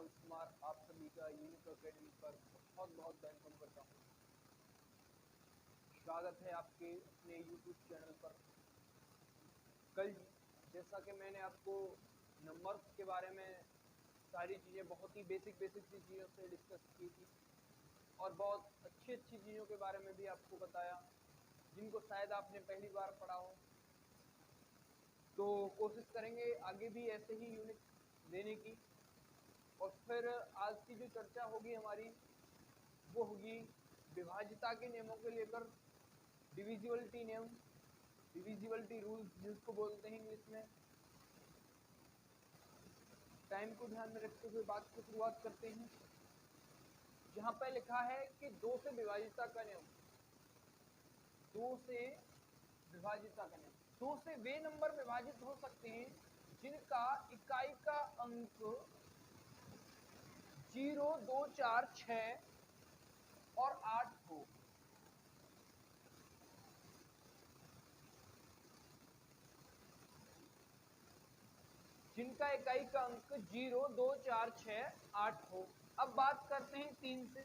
पवन कुमार आप सभी का यूनिक एकेडमी पर बहुत बहुत वेलकम करता हूँ। स्वागत है आपके अपने YouTube चैनल पर। कल जैसा कि मैंने आपको नंबर्स के बारे में सारी चीज़ें बहुत ही बेसिक सी चीज़ों से डिस्कस की थी और बहुत अच्छी चीज़ों के बारे में भी आपको बताया जिनको शायद आपने पहली बार पढ़ा हो। तो कोशिश करेंगे आगे भी ऐसे ही यूनिक देने की। और फिर आज की जो चर्चा होगी हमारी वो होगी विभाज्यता के नियमों को लेकर, डिविजिबिलिटी नियम, डिविजिबिलिटी रूल्स जिसको बोलते हैं इंग्लिश में। टाइम को ध्यान में रखते हुए बात की शुरुआत करते हैं। जहां पर लिखा है कि 2 से विभाज्यता का नियम, 2 से विभाज्यता का नियम। 2 से वे नंबर विभाजित हो सकते हैं जिनका इकाई का अंक 0, 2, 4, 6 और 8 हो। जिनका इकाई का अंक 0, 2, 4, 6, 8 हो। अब बात करते हैं 3 से।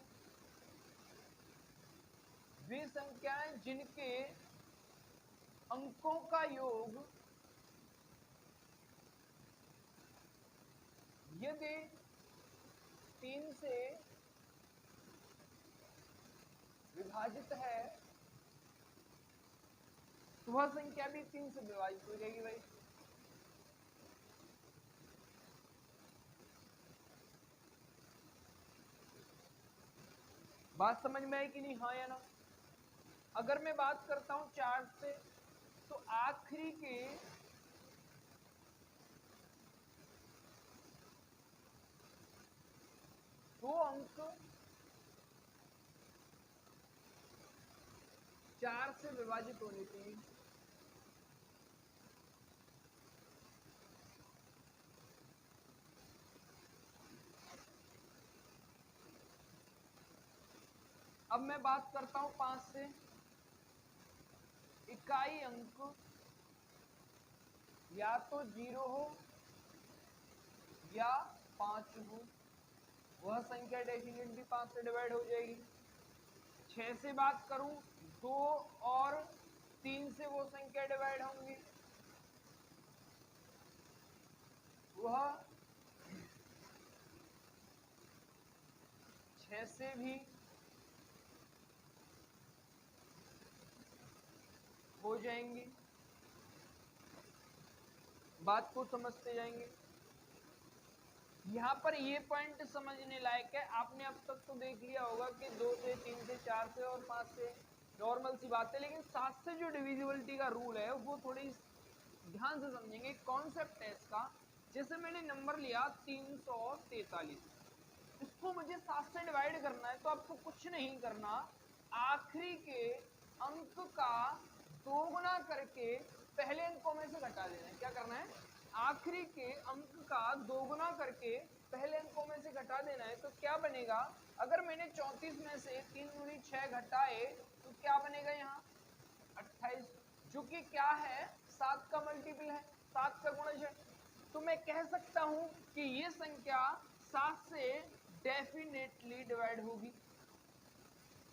वे संख्याएं जिनके अंकों का योग यदि 3 से विभाजित है तो वह संख्या भी 3 से विभाजित हो जाएगी। भाई बात समझ में आई कि नहीं, हाँ या ना? अगर मैं बात करता हूं 4 से तो आखिरी के 2 अंक 4 से विभाजित होने चाहिए। अब मैं बात करता हूं 5 से। इकाई अंक या तो 0 हो या 5 हो। वह संख्या डेफिनेटली 5 से डिवाइड हो जाएगी। 6 से बात करूं 2 और 3 से वो संख्या डिवाइड होंगी। वह 6 से भी हो जाएंगी। बात को समझते जाएंगे। यहाँ पर ये पॉइंट समझने लायक है। आपने अब तक तो देख लिया होगा कि 2 से 3 से 4 से और 5 से नॉर्मल सी बात है, लेकिन 7 से जो डिविजिबिलिटी का रूल है वो थोड़ी ध्यान से समझेंगे। कॉन्सेप्ट है इसका। जैसे मैंने नंबर लिया 343, इसको मुझे 7 से डिवाइड करना है तो आपको कुछ नहीं करना, आखिरी के अंक का 2 गुना करके पहले अंकों में से घटा देना है। क्या करना है? आखिरी के अंक का 2 गुना करके पहले अंकों में से घटा देना है। तो क्या बनेगा? अगर मैंने 34 में से 3 दूनी 6 घटाए तो क्या बनेगा? यहाँ 28, जो कि क्या है? 7 का मल्टीपल है, 7 का गुणज है। तो मैं कह सकता हूं कि ये संख्या 7 से डेफिनेटली डिवाइड होगी।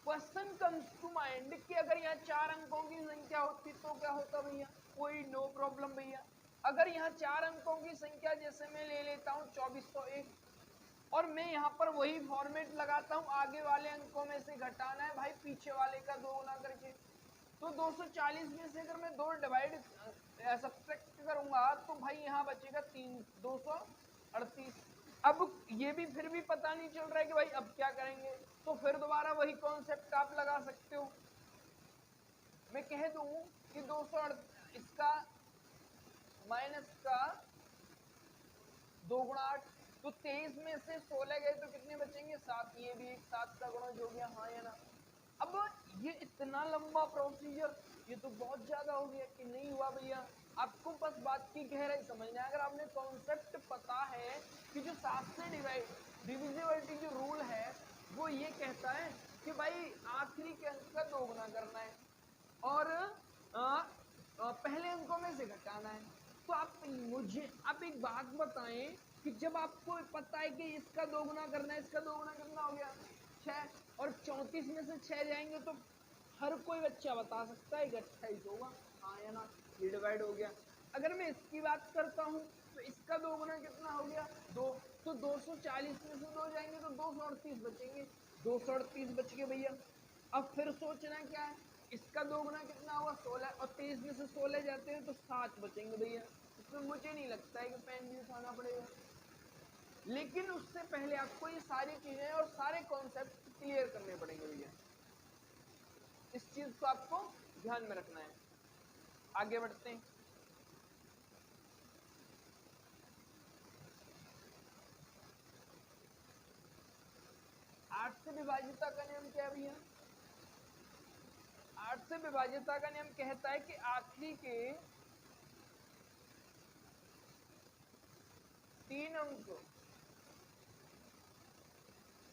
क्वेश्चन कम्स टू माइंड कि अगर यहाँ 4 अंकों की संख्या होती तो क्या होता भैया? कोई नो प्रॉब्लम भैया। अगर यहाँ 4 अंकों की संख्या जैसे मैं ले लेता हूँ 2401 और मैं यहाँ पर वही फॉर्मेट लगाता हूँ, आगे वाले अंकों में से घटाना है भाई पीछे वाले का 2 गुना करके। तो 240 में से अगर मैं 2 डिवाइड सब्ट्रैक्ट करूंगा तो भाई यहाँ बचेगा 238। अब ये भी फिर भी पता नहीं चल रहा है कि भाई अब क्या करेंगे, तो फिर दोबारा वही कॉन्सेप्ट आप लगा सकते हो। मैं कह दूं कि 200 इसका माइनस का 2 गुणा 8, तो 23 में से 16 गए तो कितने बचेंगे? 7। ये भी एक 7 का गुणज हो गया, हाँ या ना? अब ये इतना लंबा प्रोसीजर, ये तो बहुत ज्यादा हो गया कि नहीं हुआ भैया। आपको बस बात की गहराई समझना है। अगर आपने कॉन्सेप्ट पता है कि जो 7 से डिविजिबिलिटी जो रूल है वो ये कहता है कि भाई आखिरी के अंक का 2 गुना करना है और पहले अंकों में से घटाना है। तो आप एक बात बताएं कि जब आपको पता है कि इसका दोगुना करना है, इसका दोगुना कितना हो गया 6, और 34 में से 6 जाएंगे तो हर कोई बच्चा बता सकता है कि 28 होगा, हाँ या ना, ये डिवाइड हो गया। अगर मैं इसकी बात करता हूँ तो इसका दोगुना कितना हो गया 2, तो 240 में से 2 जाएंगे तो 238 बचेंगे, 238 बच गए भैया। अब फिर सोचना क्या है, इसका दोगुना कितना होगा 16, और 23 में से 16 जाते हैं तो 7 बचेंगे भैया। इसमें मुझे नहीं लगता है कि पेन भी उठाना पड़ेगा, लेकिन उससे पहले आपको ये सारी चीजें और सारे कॉन्सेप्ट क्लियर करने पड़ेंगे भैया। इस चीज को आपको ध्यान में रखना है। आगे बढ़ते हैं। आठ से विभाजिता का नियम क्या है भैया? 8 से विभाजिता का नियम कहता है कि आखिरी के 3 अंक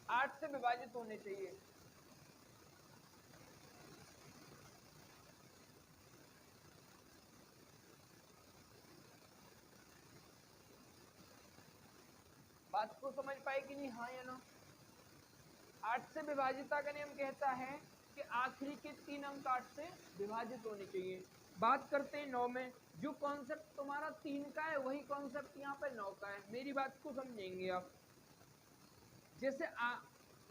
8 से विभाजित होने चाहिए। बात को समझ पाए कि नहीं, हाँ या ना? 8 से विभाजिता का नियम कहता है कि आखिरी के 3 अंक 8 से विभाजित होने चाहिए। बात करते हैं 9 में। जो कॉन्सेप्ट तुम्हारा 3 का है वही कॉन्सेप्ट यहाँ पे 9 का है। मेरी बात को समझेंगे आप। जैसे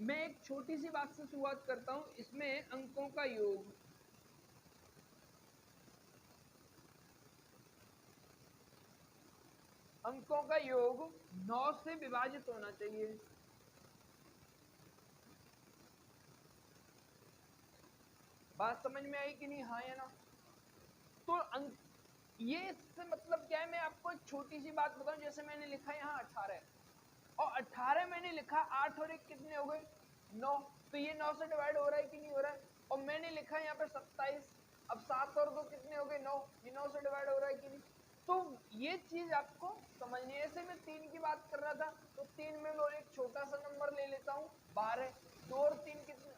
मैं एक छोटी सी बात से शुरुआत करता हूं, इसमें अंकों का योग, अंकों का योग 9 से विभाजित होना चाहिए। बात समझ में आई कि नहीं, हाँ या ना? तो अंक, ये इससे मतलब क्या है, मैं आपको एक छोटी सी बात बताऊं। जैसे मैंने लिखा यहाँ 18, और 18 मैंने लिखा, 8 और 1 कितने हो गए 9, तो ये 9 से डिवाइड हो रहा है कि नहीं हो रहा है? और मैंने लिखा यहाँ पे 27, अब 7 और 2 कितने हो गए 9, ये 9 से डिवाइड हो रहा है कि नहीं? तो ये चीज आपको समझनी है। ऐसे मैं 3 की बात कर रहा था, तो 3 में मैं एक छोटा सा नंबर ले लेता हूँ 12, 2 और 3 कितने,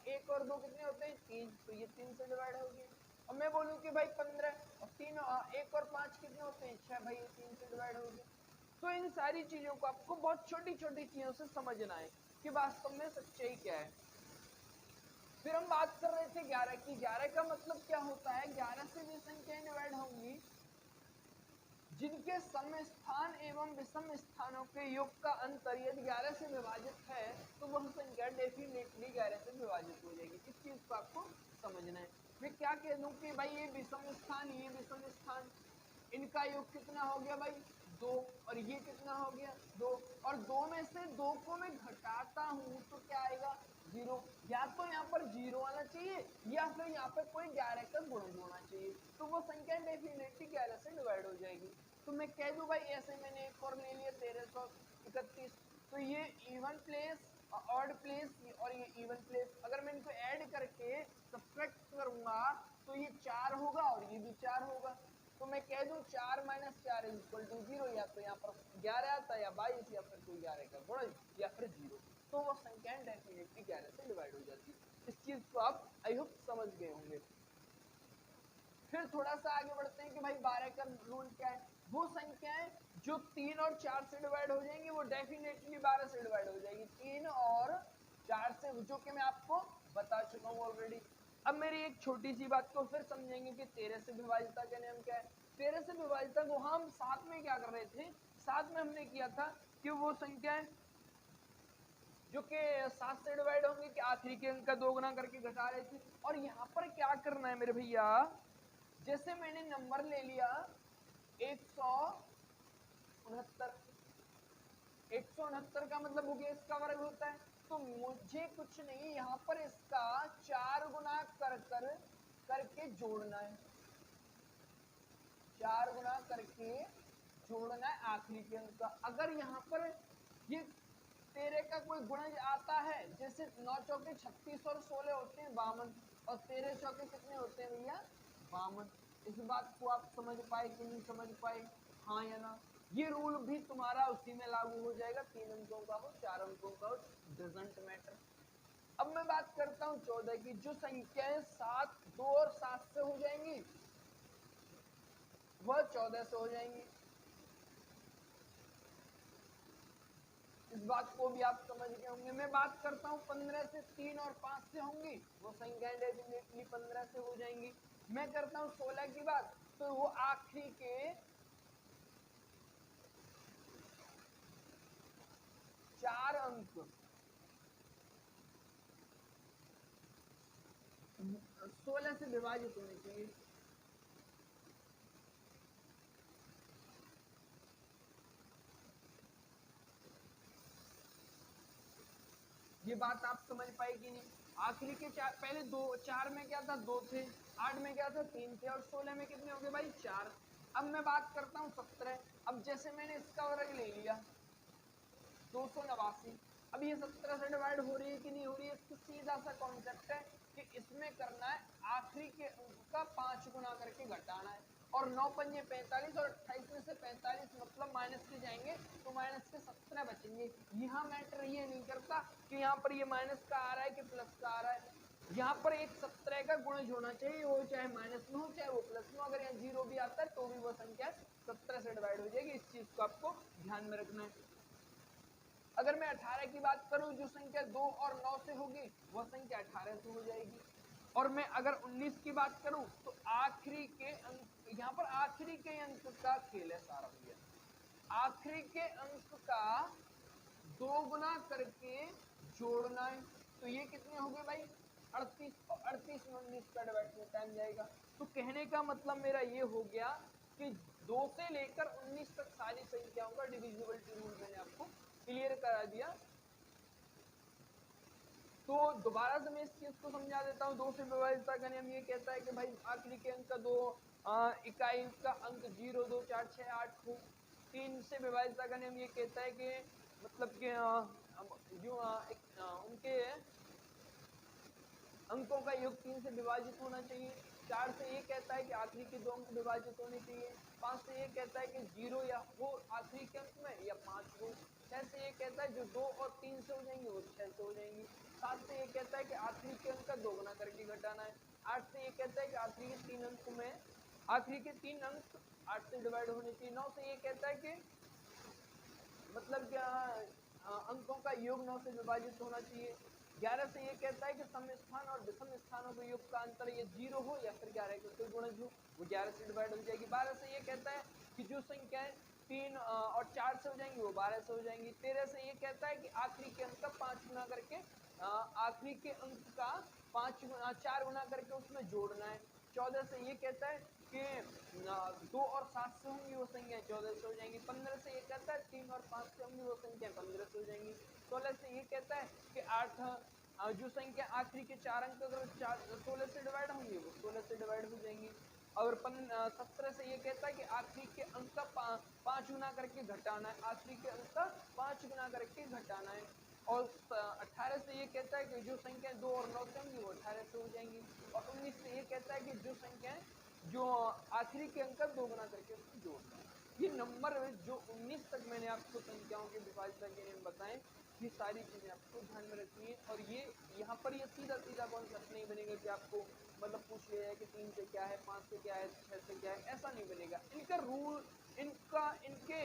1 और 2 कितने होते हैं 3, तो ये 3 से डिवाइड हो गए। और मैं बोलूँ कि भाई 15 और 3, 1 और 5 कितने होते हैं 6, भाई ये 3 से डिवाइड हो गए। तो इन सारी चीजों को आपको बहुत छोटी छोटी चीजों से समझना है कि वास्तव में सच्चाई क्या है। फिर हम बात कर रहे थे 11 की। 11 का मतलब क्या होता है, 11 से वे संख्याएं डिवाइड होंगी जिनके सम स्थान एवं विषम स्थानों के योग का अंतर यदि 11 से विभाजित है तो वह संख्या डेफिनेटली 11 से विभाजित हो जाएगी। इस चीज को आपको समझना है। मैं क्या कह दूं कि भाई ये विषम स्थान, ये विषम स्थान, इनका योग कितना हो गया भाई 2, और ये कितना हो गया 2, और 2 में से 2 को मैं घटाता हूं तो क्या आएगा 0। या तो यहाँ पर 0 आना चाहिए या फिर यहाँ पर कोई 11 का गुणज होना चाहिए, तो वो संख्या डेफिनेटली 11 से डिवाइड हो जाएगी। तो मैं कह दूं भाई, ऐसे मैंने एक और ले लिया 1331, तो ये इवन प्लेस, ऑड प्लेस और ये इवन प्लेस, अगर मैं इनको ऐड करके सब्ट्रैक्ट करूंगा तो ये 4 होगा और ये भी 4 होगा। तो मैं कह दूं 4 - 4 = 0, या तो यहाँ पर 11 आता है या 22 या फिर कोई 11 का गुणज या फिर 0, तो वो संख्याएं डेफिनेटली 11 से डिवाइड हो जाती है। इस चीज को आप आई होप समझ गए होंगे। फिर थोड़ा सा आगे बढ़ते हैं कि भाई 12 का रूल क्या है। वो संख्याएं जो 3 और 4 से डिवाइड हो जाएंगी वो डेफिनेटली 12 से डिवाइड हो जाएगी। 3 और 4 से, जो कि मैं आपको बता चुका हूँ ऑलरेडी। अब मेरी एक छोटी सी बात को फिर समझेंगे कि 13 से विभाजिता का नियम क्या है। 13 से विभाजिता को हम साथ में क्या कर रहे थे, साथ में हमने किया था कि वो संख्याएं जो कि 7 से डिवाइड होंगे कि आखिरी के अंक का 2 गुना करके घटा रहे थे। और यहाँ पर क्या करना है मेरे भैया, जैसे मैंने नंबर ले लिया 169, 169 का मतलब हो गया इसका वर्ग होता है, तो मुझे कुछ नहीं यहाँ पर इसका 4 गुना करके जोड़ना है, 4 गुना करके जोड़ना है आखिरी के अंक का। अगर यहाँ पर ये 13 का कोई गुणज आता है, जैसे 9 चौके 36 और 16 होते हैं 52, और 13 चौके कितने होते हैं भैया 52। इस बात को आप समझ पाए कि नहीं समझ पाए, हाँ या ना? ये रूल भी तुम्हारा उसी में लागू हो जाएगा, 3 अंकों का हो 4 अंकों का हो, डजंट मैटर। अब मैं बात करता हूँ 14 की। जो संख्याएं 7, 2 और 7 से हो जाएंगी वह 14 से हो जाएंगी। इस बात को भी आप समझ गए होंगे। मैं बात करता हूँ 15 से 3 और 5 से होंगी, वो संख्याएं डेफिनेटली 15 से हो जाएंगी। मैं करता हूँ 16 की बात, तो वो आखिरी के 4 अंक 16 से विभाजित होने चाहिए। ये बात आप समझ पाए कि नहीं? आखिरी के 4, पहले 4 में क्या था 2 थे, 8 में क्या था 3 थे, और 16 में कितने हो गए भाई 4। अब मैं बात करता हूँ 17। अब जैसे मैंने इसका वर्ग ले लिया 289, अब ये 17 से डिवाइड हो रही है कि नहीं हो रही है? इसका सीधा सा कॉन्सेप्ट है कि इसमें करना है आखिरी के अंक का 5 गुना करके घटाना है, और 9 पंजे 45 और 28 में से 45 मतलब माइनस के जाएंगे, तो माइनस के 17 बचेंगे। यहाँ मैटर ये नहीं करता कि यहाँ पर ये माइनस का आ रहा है कि प्लस का आ रहा है, यहाँ पर एक 17 का गुणज होना चाहिए, वो चाहे माइनस में हो चाहे वो प्लस में हो। अगर यहाँ 0 भी आता है तो भी वो संख्या 17 से डिवाइड हो जाएगी। इस चीज को आपको ध्यान में रखना है। अगर मैं 18 की बात करूं, जो संख्या 2 और 9 से होगी वह संख्या 18 से हो जाएगी। और मैं अगर 19 की बात करूं तो आखिरी के अंक, यहाँ पर आखिरी के अंक का खेल है सारा भैया, आखिरी के अंक का 2 गुना करके जोड़ना है। तो ये कितने हो गए भाई 38, और 38 में 19 का डिवाइड टाइम जाएगा। तो कहने का मतलब मेरा ये हो गया कि 2 से लेकर 19 तक सारी संख्याओं का डिविजिबिलिटी रूल मैंने आपको क्लियर करा दिया। तो दोबारा से मैं इस चीज को समझा देता हूँ। 2 से विभाजित का नियम ये कहता है कि भाई आखिरी के अंक का 2 इकाई का अंक 0, 2, 4, 6, 8 हो। 3 से विभाजित का नियम ये कहता है कि मतलब कि जो उनके अंकों का योग 3 से विभाजित होना चाहिए। 4 से ये कहता है कि आखिरी के 2 अंक विभाजित होने चाहिए। 5 से ये कहता है कि 0 या हो आखिरी के अंक में या 5 हो। 6 से ये कहता है जो 2 और 3 से हो जाएंगे वो 6 से हो जाएंगी। 7 से ये कहता है कि आखिरी के अंक का 2 गुना करके घटाना है। 8 से ये कहता है कि आखिरी के 3 अंक में आखिरी के 3 अंक 8 से डिवाइड होने चाहिए। 9 से ये कहता है कि मतलब क्या अंकों का योग 9 से विभाजित होना चाहिए। 11 से ये कहता है कि सम स्थान और विषम स्थानों के योग का अंतर ये 0 हो या फिर 11 का कोई गुणज हो, वो 11 से डिवाइड हो जाएगी। 12 से ये कहता है कि जो संख्याएं 3 और 4 से हो जाएंगी वो 12 से हो जाएंगी। 13 से ये कहता है कि आखिरी के अंक का 5 गुना करके आखिरी के अंक का 4 गुना करके उसमें जोड़ना है। 14 से ये कहता है कि 2 और 7 से होंगी वो संख्याएं 14 से हो जाएंगी। 15 से ये कहता है 3 और 5 से होंगी वो संख्याएं 15 से हो जाएंगी। 16 से ये कहता है कि 8 जो संख्या आखिरी के 4 अंक अगर 16 से डिवाइड होंगे वो 16 से डिवाइड हो जाएंगी। और 17 से ये कहता है कि आखिरी के अंक का 5 गुना करके घटाना है, आखिरी के अंक का 5 गुना करके घटाना है। और 18 से ये कहता है कि जो संख्या 2 और 9 से होंगी वो 18 से हो जाएंगी। और 19 से ये कहता है कि जो संख्याएं जो आखिरी के अंक का 2 गुना करके उसको जोड़ना है। ये नंबर जो 19 तक मैंने आपको संख्याओं के विभाजित के नियम बताए, ये सारी चीजें आपको ध्यान में रखनी है। और ये यहाँ पर ये सीधा सीधा कॉन्सेप्ट नहीं बनेगा कि आपको मतलब पूछ लिया है कि 3 से क्या है, 5 से क्या है, 6 से क्या है, ऐसा नहीं बनेगा। इनका रूल इनके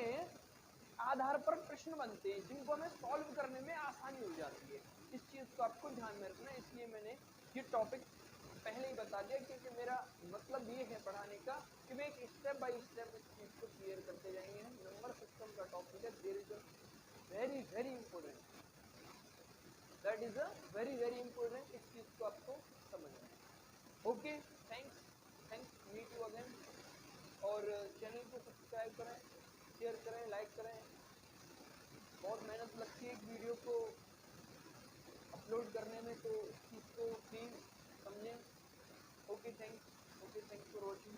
आधार पर प्रश्न बनते हैं जिनको हमें सॉल्व करने में आसानी हो जाती है। इस चीज को आपको ध्यान में रखना है। इसलिए मैंने ये टॉपिक पहले ही बता दिया, क्योंकि मेरा मतलब ये है पढ़ाने का कि मैं एक स्टेप बाय स्टेप इस चीज को क्लियर करते जाएंगे। नंबर सिस्टम का टॉपिक है, there is a very very important, that is a very very important. इस चीज को आपको समझना है। Okay, thanks, meet you again. और चैनल को सब्सक्राइब करें, शेयर करें, लाइक करें। बहुत मेहनत लगती है एक वीडियो को अपलोड करने में, तो इस चीज़ को प्लीज़ समझें। Okay, thanks for watching.